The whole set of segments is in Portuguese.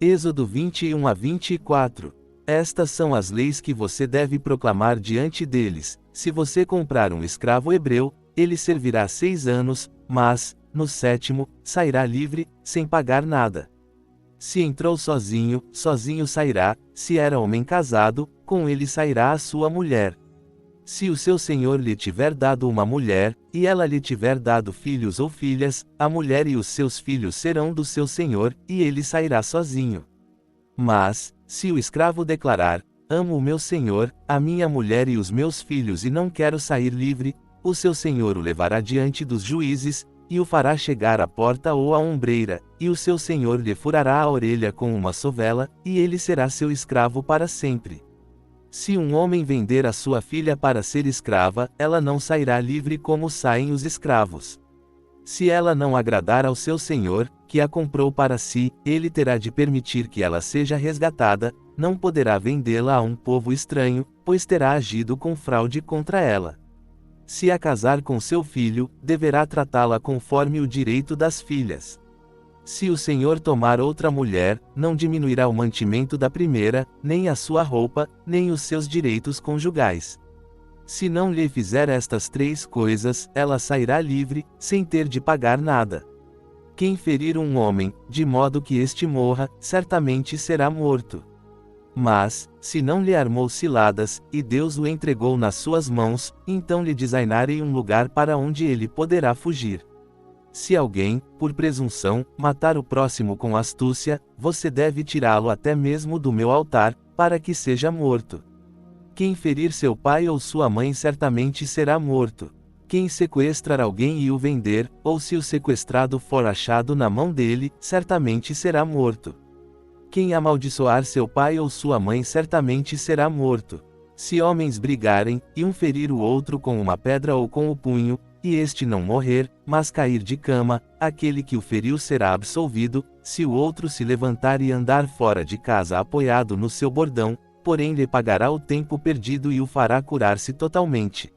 Êxodo 21 a 24. Estas são as leis que você deve proclamar diante deles. Se você comprar um escravo hebreu, ele servirá 6 anos, mas, no 7º, sairá livre, sem pagar nada. Se entrou sozinho, sozinho sairá. Se era homem casado, com ele sairá a sua mulher. Se o seu senhor lhe tiver dado uma mulher, e ela lhe tiver dado filhos ou filhas, a mulher e os seus filhos serão do seu senhor, e ele sairá sozinho. Mas, se o escravo declarar: amo o meu senhor, a minha mulher e os meus filhos e não quero sair livre, o seu senhor o levará diante dos juízes, e o fará chegar à porta ou à ombreira, e o seu senhor lhe furará a orelha com uma sovela, e ele será seu escravo para sempre. Se um homem vender a sua filha para ser escrava, ela não sairá livre como saem os escravos. Se ela não agradar ao seu senhor, que a comprou para si, ele terá de permitir que ela seja resgatada, não poderá vendê-la a um povo estranho, pois terá agido com fraude contra ela. Se a casar com seu filho, deverá tratá-la conforme o direito das filhas. Se o senhor tomar outra mulher, não diminuirá o mantimento da primeira, nem a sua roupa, nem os seus direitos conjugais. Se não lhe fizer estas 3 coisas, ela sairá livre, sem ter de pagar nada. Quem ferir um homem, de modo que este morra, certamente será morto. Mas, se não lhe armou ciladas, e Deus o entregou nas suas mãos, então lhe designarei um lugar para onde ele poderá fugir. Se alguém, por presunção, matar o próximo com astúcia, você deve tirá-lo até mesmo do meu altar, para que seja morto. Quem ferir seu pai ou sua mãe certamente será morto. Quem sequestrar alguém e o vender, ou se o sequestrado for achado na mão dele, certamente será morto. Quem amaldiçoar seu pai ou sua mãe certamente será morto. Se homens brigarem, e um ferir o outro com uma pedra ou com o punho, e este não morrer, mas cair de cama, aquele que o feriu será absolvido. Se o outro se levantar e andar fora de casa apoiado no seu bordão, porém lhe pagará o tempo perdido e o fará curar-se totalmente.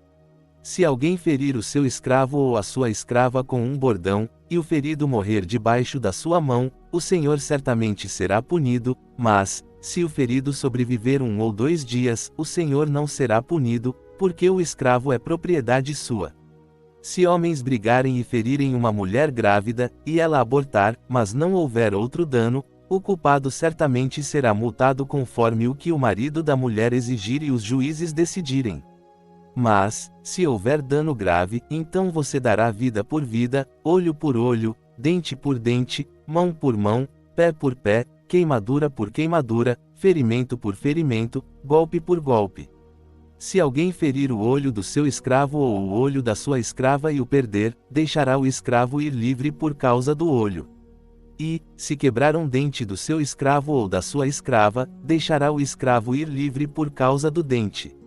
Se alguém ferir o seu escravo ou a sua escrava com um bordão, e o ferido morrer debaixo da sua mão, o senhor certamente será punido, mas, se o ferido sobreviver 1 ou 2 dias, o senhor não será punido, porque o escravo é propriedade sua. Se homens brigarem e ferirem uma mulher grávida, e ela abortar, mas não houver outro dano, o culpado certamente será multado conforme o que o marido da mulher exigir e os juízes decidirem. Mas, se houver dano grave, então você dará vida por vida, olho por olho, dente por dente, mão por mão, pé por pé, queimadura por queimadura, ferimento por ferimento, golpe por golpe. Se alguém ferir o olho do seu escravo ou o olho da sua escrava e o perder, deixará o escravo ir livre por causa do olho. E, se quebrar um dente do seu escravo ou da sua escrava, deixará o escravo ir livre por causa do dente.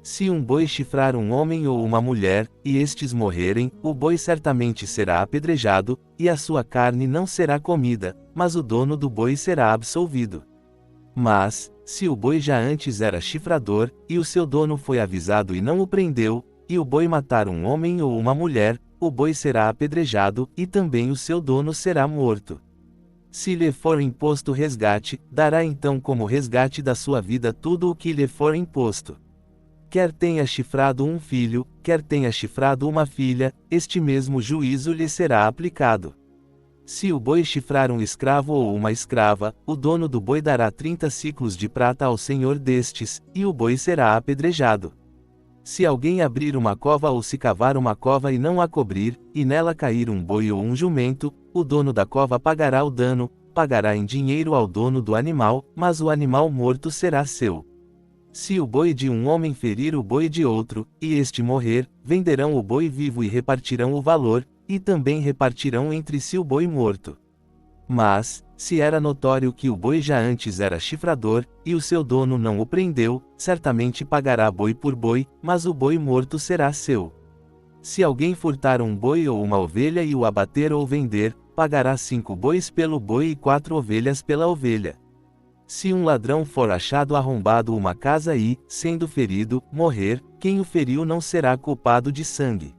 Se um boi chifrar um homem ou uma mulher, e estes morrerem, o boi certamente será apedrejado, e a sua carne não será comida, mas o dono do boi será absolvido. Mas, se o boi já antes era chifrador, e o seu dono foi avisado e não o prendeu, e o boi matar um homem ou uma mulher, o boi será apedrejado, e também o seu dono será morto. Se lhe for imposto resgate, dará então como resgate da sua vida tudo o que lhe for imposto. Quer tenha chifrado um filho, quer tenha chifrado uma filha, este mesmo juízo lhe será aplicado. Se o boi chifrar um escravo ou uma escrava, o dono do boi dará 30 siclos de prata ao senhor destes, e o boi será apedrejado. Se alguém abrir uma cova ou se cavar uma cova e não a cobrir, e nela cair um boi ou um jumento, o dono da cova pagará o dano, pagará em dinheiro ao dono do animal, mas o animal morto será seu. Se o boi de um homem ferir o boi de outro, e este morrer, venderão o boi vivo e repartirão o valor, e também repartirão entre si o boi morto. Mas, se era notório que o boi já antes era chifrador, e o seu dono não o prendeu, certamente pagará boi por boi, mas o boi morto será seu. Se alguém furtar um boi ou uma ovelha e o abater ou vender, pagará 5 bois pelo boi e 4 ovelhas pela ovelha. Se um ladrão for achado arrombado uma casa e, sendo ferido, morrer, quem o feriu não será culpado de sangue.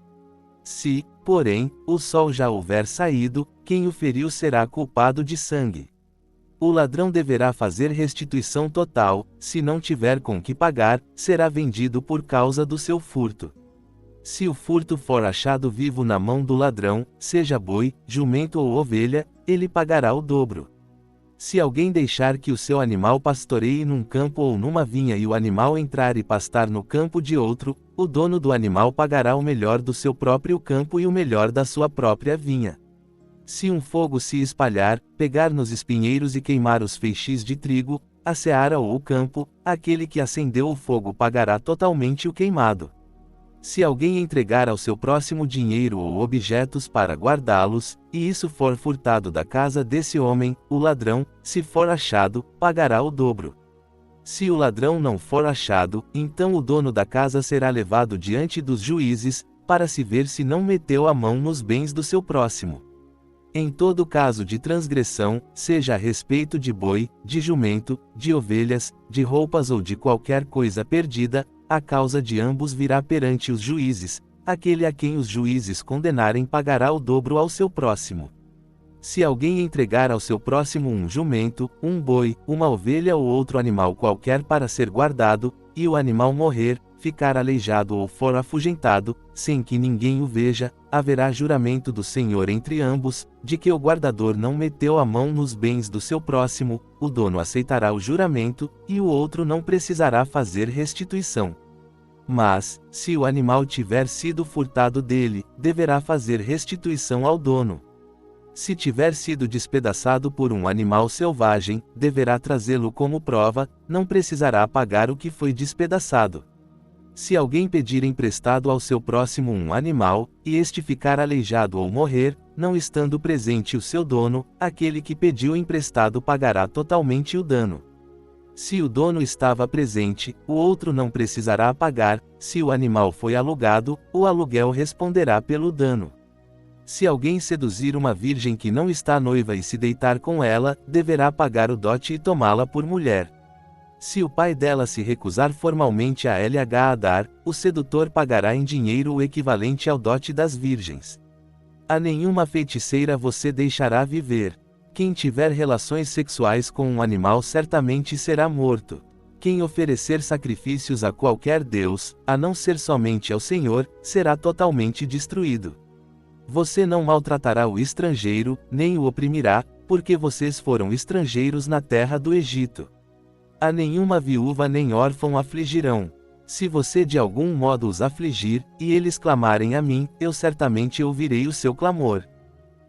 Se, porém, o sol já houver saído, quem o feriu será culpado de sangue. O ladrão deverá fazer restituição total, se não tiver com que pagar, será vendido por causa do seu furto. Se o furto for achado vivo na mão do ladrão, seja boi, jumento ou ovelha, ele pagará o dobro. Se alguém deixar que o seu animal pastoreie num campo ou numa vinha e o animal entrar e pastar no campo de outro, o dono do animal pagará o melhor do seu próprio campo e o melhor da sua própria vinha. Se um fogo se espalhar, pegar nos espinheiros e queimar os feixes de trigo, a seara ou o campo, aquele que acendeu o fogo pagará totalmente o queimado. Se alguém entregar ao seu próximo dinheiro ou objetos para guardá-los, e isso for furtado da casa desse homem, o ladrão, se for achado, pagará o dobro. Se o ladrão não for achado, então o dono da casa será levado diante dos juízes, para se ver se não meteu a mão nos bens do seu próximo. Em todo caso de transgressão, seja a respeito de boi, de jumento, de ovelhas, de roupas ou de qualquer coisa perdida, a causa de ambos virá perante os juízes, aquele a quem os juízes condenarem pagará o dobro ao seu próximo. Se alguém entregar ao seu próximo um jumento, um boi, uma ovelha ou outro animal qualquer para ser guardado, e o animal morrer, ficar aleijado ou for afugentado, sem que ninguém o veja, haverá juramento do Senhor entre ambos, de que o guardador não meteu a mão nos bens do seu próximo, o dono aceitará o juramento, e o outro não precisará fazer restituição. Mas, se o animal tiver sido furtado dele, deverá fazer restituição ao dono. Se tiver sido despedaçado por um animal selvagem, deverá trazê-lo como prova, não precisará pagar o que foi despedaçado. Se alguém pedir emprestado ao seu próximo um animal, e este ficar aleijado ou morrer, não estando presente o seu dono, aquele que pediu emprestado pagará totalmente o dano. Se o dono estava presente, o outro não precisará pagar, se o animal foi alugado, o aluguel responderá pelo dano. Se alguém seduzir uma virgem que não está noiva e se deitar com ela, deverá pagar o dote e tomá-la por mulher. Se o pai dela se recusar formalmente a lh dar, o sedutor pagará em dinheiro o equivalente ao dote das virgens. A nenhuma feiticeira você deixará viver. Quem tiver relações sexuais com um animal certamente será morto. Quem oferecer sacrifícios a qualquer deus, a não ser somente ao Senhor, será totalmente destruído. Você não maltratará o estrangeiro, nem o oprimirá, porque vocês foram estrangeiros na terra do Egito. A nenhuma viúva nem órfão afligirão. Se você de algum modo os afligir, e eles clamarem a mim, eu certamente ouvirei o seu clamor.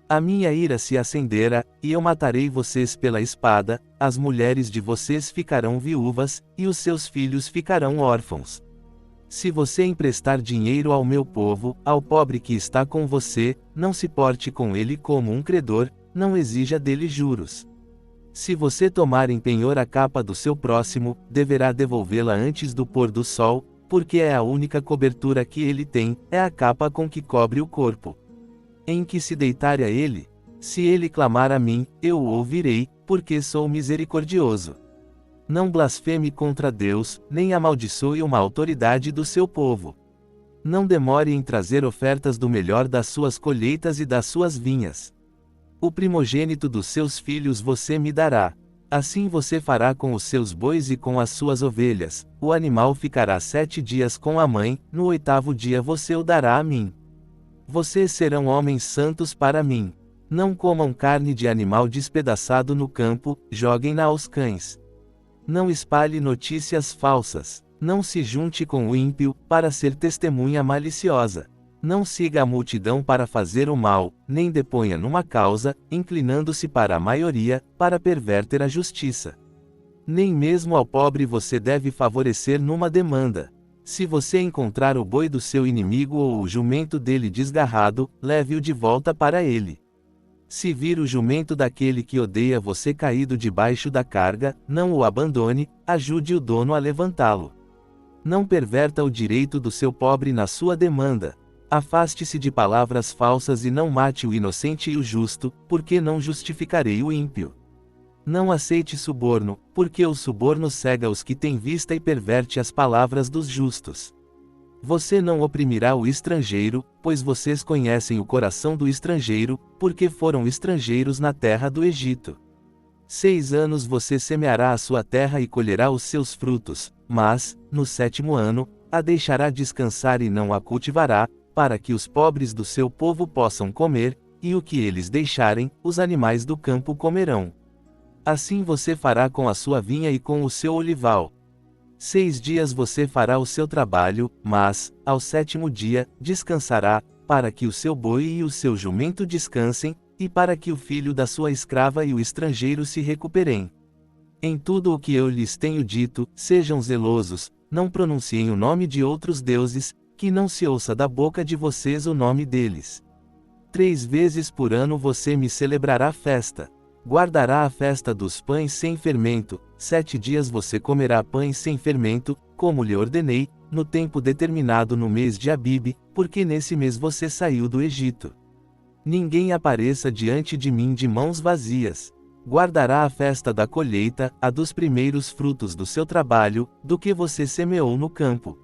A minha ira se acendera, e eu matarei vocês pela espada, as mulheres de vocês ficarão viúvas, e os seus filhos ficarão órfãos. Se você emprestar dinheiro ao meu povo, ao pobre que está com você, não se porte com ele como um credor, não exija dele juros. Se você tomar em penhor a capa do seu próximo, deverá devolvê-la antes do pôr do sol, porque é a única cobertura que ele tem, é a capa com que cobre o corpo. Em que se deitar a ele? Se ele clamar a mim, eu o ouvirei, porque sou misericordioso. Não blasfeme contra Deus, nem amaldiçoe uma autoridade do seu povo. Não demore em trazer ofertas do melhor das suas colheitas e das suas vinhas. O primogênito dos seus filhos você me dará. Assim você fará com os seus bois e com as suas ovelhas. O animal ficará 7 dias com a mãe, no 8º dia você o dará a mim. Vocês serão homens santos para mim. Não comam carne de animal despedaçado no campo, joguem-na aos cães. Não espalhe notícias falsas. Não se junte com o ímpio, para ser testemunha maliciosa. Não siga a multidão para fazer o mal, nem deponha numa causa, inclinando-se para a maioria, para perverter a justiça. Nem mesmo ao pobre você deve favorecer numa demanda. Se você encontrar o boi do seu inimigo ou o jumento dele desgarrado, leve-o de volta para ele. Se vir o jumento daquele que odeia você caído debaixo da carga, não o abandone, ajude o dono a levantá-lo. Não perverta o direito do seu pobre na sua demanda. Afaste-se de palavras falsas e não mate o inocente e o justo, porque não justificarei o ímpio. Não aceite suborno, porque o suborno cega os que têm vista e perverte as palavras dos justos. Você não oprimirá o estrangeiro, pois vocês conhecem o coração do estrangeiro, porque foram estrangeiros na terra do Egito. 6 anos você semeará a sua terra e colherá os seus frutos, mas, no 7º ano, a deixará descansar e não a cultivará, para que os pobres do seu povo possam comer, e o que eles deixarem, os animais do campo comerão. Assim você fará com a sua vinha e com o seu olival. 6 dias você fará o seu trabalho, mas, ao 7º dia, descansará, para que o seu boi e o seu jumento descansem, e para que o filho da sua escrava e o estrangeiro se recuperem. Em tudo o que eu lhes tenho dito, sejam zelosos, não pronunciem o nome de outros deuses, que não se ouça da boca de vocês o nome deles. 3 vezes por ano você me celebrará festa. Guardará a festa dos pães sem fermento, 7 dias você comerá pães sem fermento, como lhe ordenei, no tempo determinado no mês de Abibe, porque nesse mês você saiu do Egito. Ninguém apareça diante de mim de mãos vazias. Guardará a festa da colheita, a dos primeiros frutos do seu trabalho, do que você semeou no campo.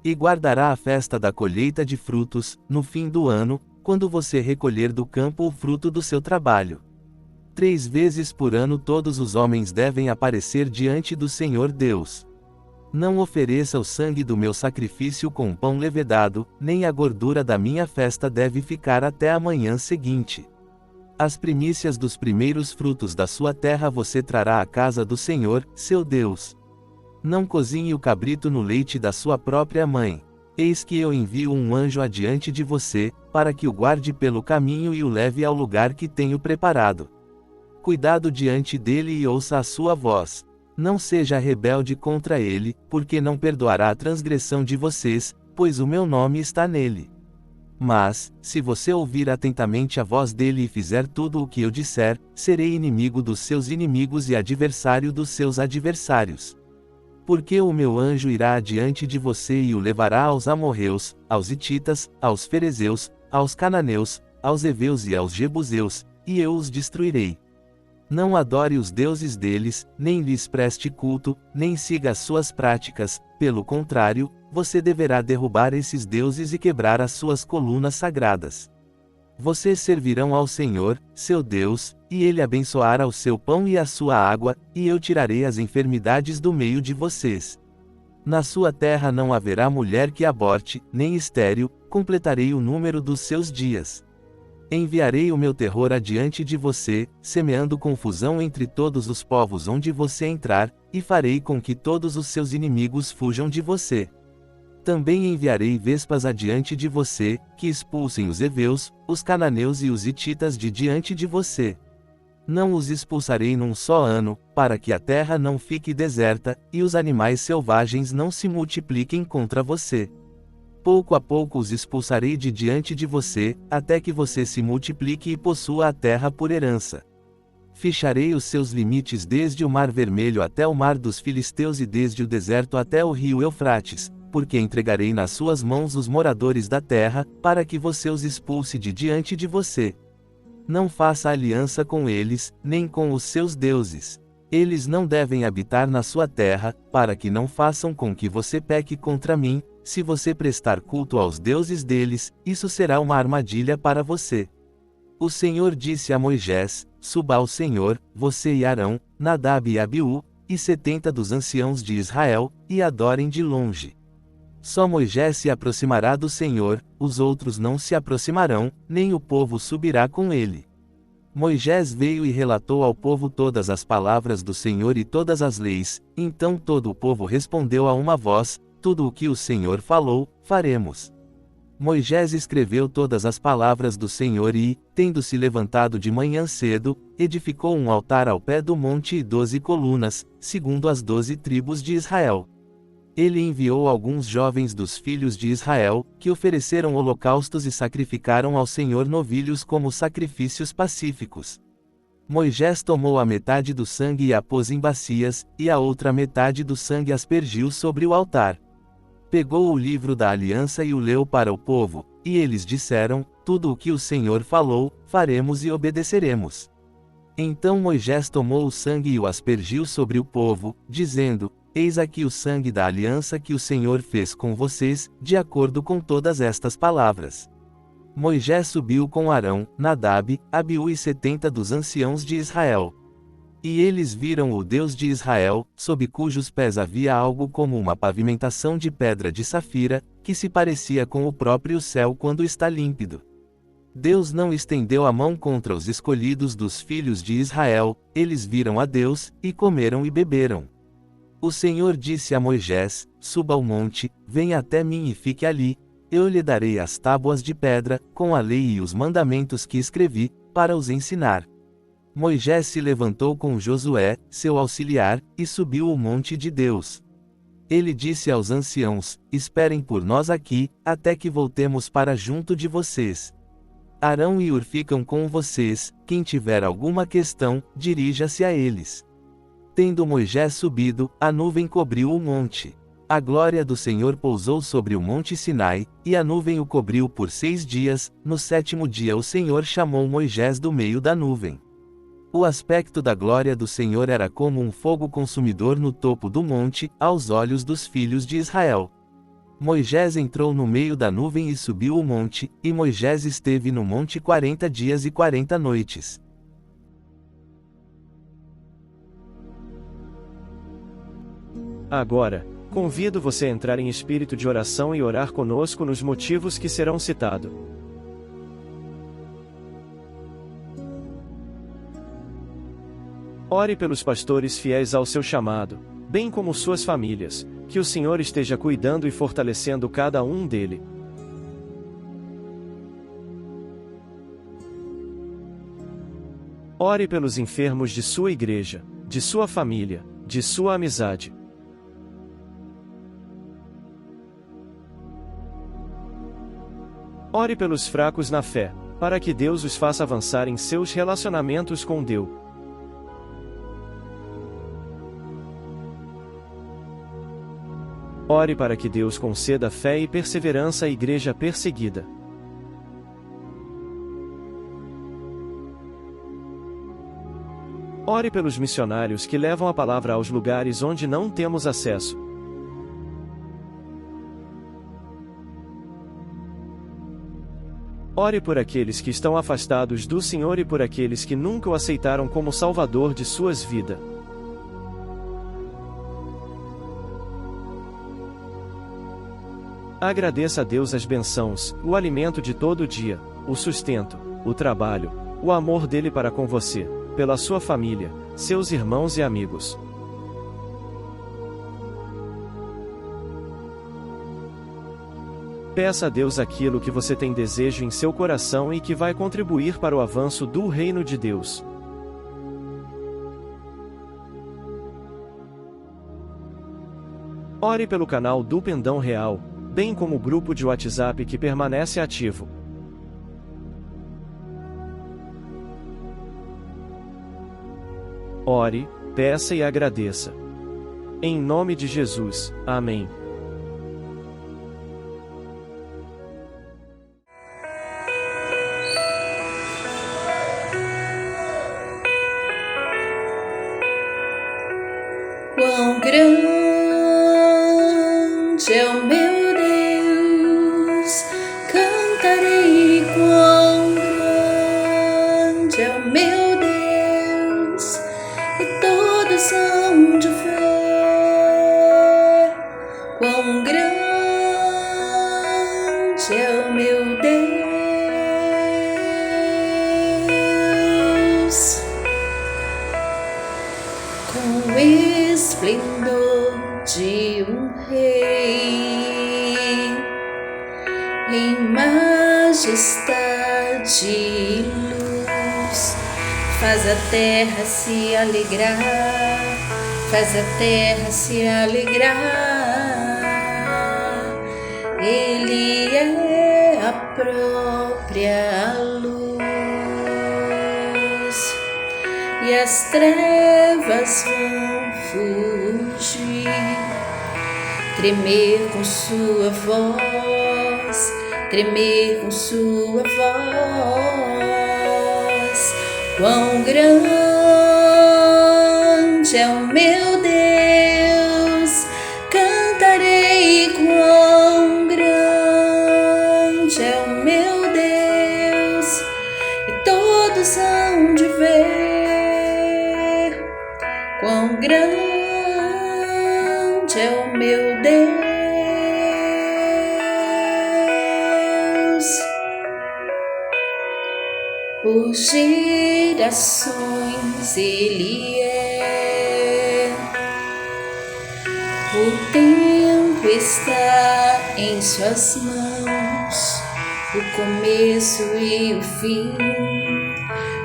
E guardará a festa da colheita de frutos, no fim do ano, quando você recolher do campo o fruto do seu trabalho. 3 vezes por ano todos os homens devem aparecer diante do Senhor Deus. Não ofereça o sangue do meu sacrifício com pão levedado, nem a gordura da minha festa deve ficar até a manhã seguinte. As primícias dos primeiros frutos da sua terra você trará à casa do Senhor, seu Deus. Não cozinhe o cabrito no leite da sua própria mãe. Eis que eu envio um anjo adiante de você, para que o guarde pelo caminho e o leve ao lugar que tenho preparado. Cuidado diante dele e ouça a sua voz. Não seja rebelde contra ele, porque não perdoará a transgressão de vocês, pois o meu nome está nele. Mas, se você ouvir atentamente a voz dele e fizer tudo o que eu disser, serei inimigo dos seus inimigos e adversário dos seus adversários. Porque o meu anjo irá adiante de você e o levará aos amorreus, aos hititas, aos ferezeus, aos cananeus, aos heveus e aos jebuseus, e eu os destruirei. Não adore os deuses deles, nem lhes preste culto, nem siga as suas práticas, pelo contrário, você deverá derrubar esses deuses e quebrar as suas colunas sagradas. Vocês servirão ao Senhor, seu Deus, e ele abençoará o seu pão e a sua água, e eu tirarei as enfermidades do meio de vocês. Na sua terra não haverá mulher que aborte, nem estéril, completarei o número dos seus dias. Enviarei o meu terror adiante de você, semeando confusão entre todos os povos onde você entrar, e farei com que todos os seus inimigos fujam de você. Também enviarei vespas adiante de você, que expulsem os heveus, os cananeus e os hititas de diante de você. Não os expulsarei num só ano, para que a terra não fique deserta, e os animais selvagens não se multipliquem contra você. Pouco a pouco os expulsarei de diante de você, até que você se multiplique e possua a terra por herança. Ficharei os seus limites desde o Mar Vermelho até o Mar dos Filisteus e desde o deserto até o rio Eufrates, porque entregarei nas suas mãos os moradores da terra, para que você os expulse de diante de você. Não faça aliança com eles, nem com os seus deuses. Eles não devem habitar na sua terra, para que não façam com que você peque contra mim. Se você prestar culto aos deuses deles, isso será uma armadilha para você. O Senhor disse a Moisés: Suba ao Senhor, você e Arão, Nadab e Abiú, e 70 dos anciãos de Israel, e adorem de longe. Só Moisés se aproximará do Senhor, os outros não se aproximarão, nem o povo subirá com ele. Moisés veio e relatou ao povo todas as palavras do Senhor e todas as leis, então todo o povo respondeu a uma voz: Tudo o que o Senhor falou, faremos. Moisés escreveu todas as palavras do Senhor e, tendo-se levantado de manhã cedo, edificou um altar ao pé do monte e 12 colunas, segundo as 12 tribos de Israel. Ele enviou alguns jovens dos filhos de Israel, que ofereceram holocaustos e sacrificaram ao Senhor novilhos como sacrifícios pacíficos. Moisés tomou a metade do sangue e a pôs em bacias, e a outra metade do sangue aspergiu sobre o altar. Pegou o livro da aliança e o leu para o povo, e eles disseram: Tudo o que o Senhor falou, faremos e obedeceremos. Então Moisés tomou o sangue e o aspergiu sobre o povo, dizendo: Eis aqui o sangue da aliança que o Senhor fez com vocês, de acordo com todas estas palavras. Moisés subiu com Arão, Nadab, Abiú e 70 dos anciãos de Israel. E eles viram o Deus de Israel, sob cujos pés havia algo como uma pavimentação de pedra de safira, que se parecia com o próprio céu quando está límpido. Deus não estendeu a mão contra os escolhidos dos filhos de Israel, eles viram a Deus, e comeram e beberam. O Senhor disse a Moisés: Suba ao monte, venha até mim e fique ali, eu lhe darei as tábuas de pedra, com a lei e os mandamentos que escrevi, para os ensinar. Moisés se levantou com Josué, seu auxiliar, e subiu o monte de Deus. Ele disse aos anciãos: Esperem por nós aqui, até que voltemos para junto de vocês. Arão e Hur ficam com vocês, quem tiver alguma questão, dirija-se a eles. Tendo Moisés subido, a nuvem cobriu o monte. A glória do Senhor pousou sobre o monte Sinai, e a nuvem o cobriu por 6 dias, no 7º dia o Senhor chamou Moisés do meio da nuvem. O aspecto da glória do Senhor era como um fogo consumidor no topo do monte, aos olhos dos filhos de Israel. Moisés entrou no meio da nuvem e subiu o monte, e Moisés esteve no monte 40 dias e 40 noites. Agora, convido você a entrar em espírito de oração e orar conosco nos motivos que serão citados. Ore pelos pastores fiéis ao seu chamado, bem como suas famílias, que o Senhor esteja cuidando e fortalecendo cada um dele. Ore pelos enfermos de sua igreja, de sua família, de sua amizade. Ore pelos fracos na fé, para que Deus os faça avançar em seus relacionamentos com Deus. Ore para que Deus conceda fé e perseverança à igreja perseguida. Ore pelos missionários que levam a palavra aos lugares onde não temos acesso. Ore por aqueles que estão afastados do Senhor e por aqueles que nunca o aceitaram como Salvador de suas vidas. Agradeça a Deus as bênçãos, o alimento de todo dia, o sustento, o trabalho, o amor dele para com você, pela sua família, seus irmãos e amigos. Peça a Deus aquilo que você tem desejo em seu coração e que vai contribuir para o avanço do reino de Deus. Ore pelo canal do Pendão Real, bem como o grupo de WhatsApp que permanece ativo. Ore, peça e agradeça. Em nome de Jesus, amém. Quão grande é o meu Deus, cantarei quão grande é o meu Deus, e todos hão de ver quão grande é o meu Deus. Com esplendor de um rei, em majestade e luz, faz a terra se alegrar, faz a terra se alegrar. Ele é a própria luz, e as trevas vão fugir, tremer com sua voz, tremer com sua voz. Quão grande é o meu Deus, cantarei quão grande é o meu Deus, e todos hão de ver quão grande é o meu Deus. Por gerações Ele é. O tempo está em suas mãos, o começo e o fim,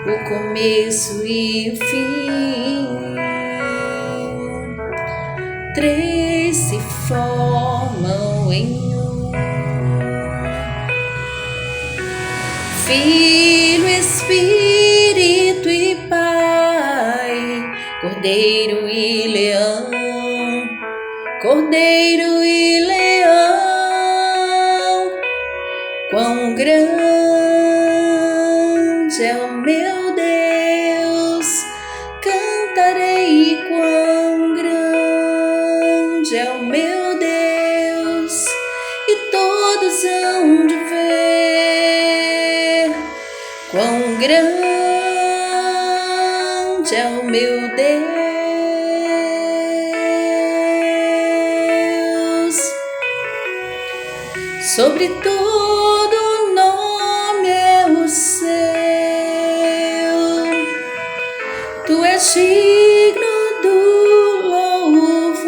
o começo e o fim. Três se formam em um: Filho, Espírito e Pai, Cordeiro e Leão, Cordeiro e Leão. Quão grande é o meu Deus, cantarei. Quão grande é o meu Deus, e todos hão de ver. Quão grande é o meu Deus. Sobre todo nome é o seu. Tu és digno do louvor.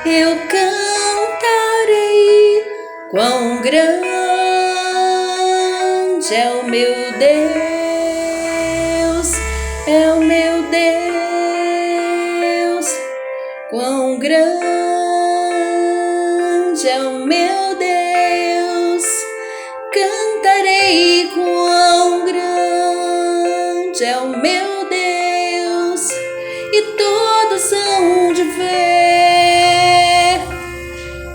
Eu cantarei. Quão grande é o meu Deus, é o meu Deus. Quão grande é o meu Deus, cantarei. Quão grande é o meu Deus, e todos hão de ver.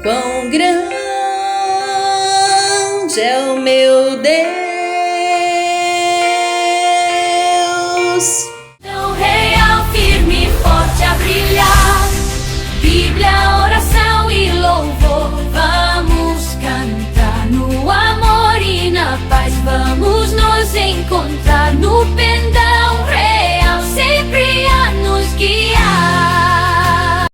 Quão grande é o meu Deus. Tão real, firme e forte a brilhar. Bíblia, oração e louvor. Vamos cantar no amor e na paz. Vamos nos encontrar no pendão real, sempre a nos guiar.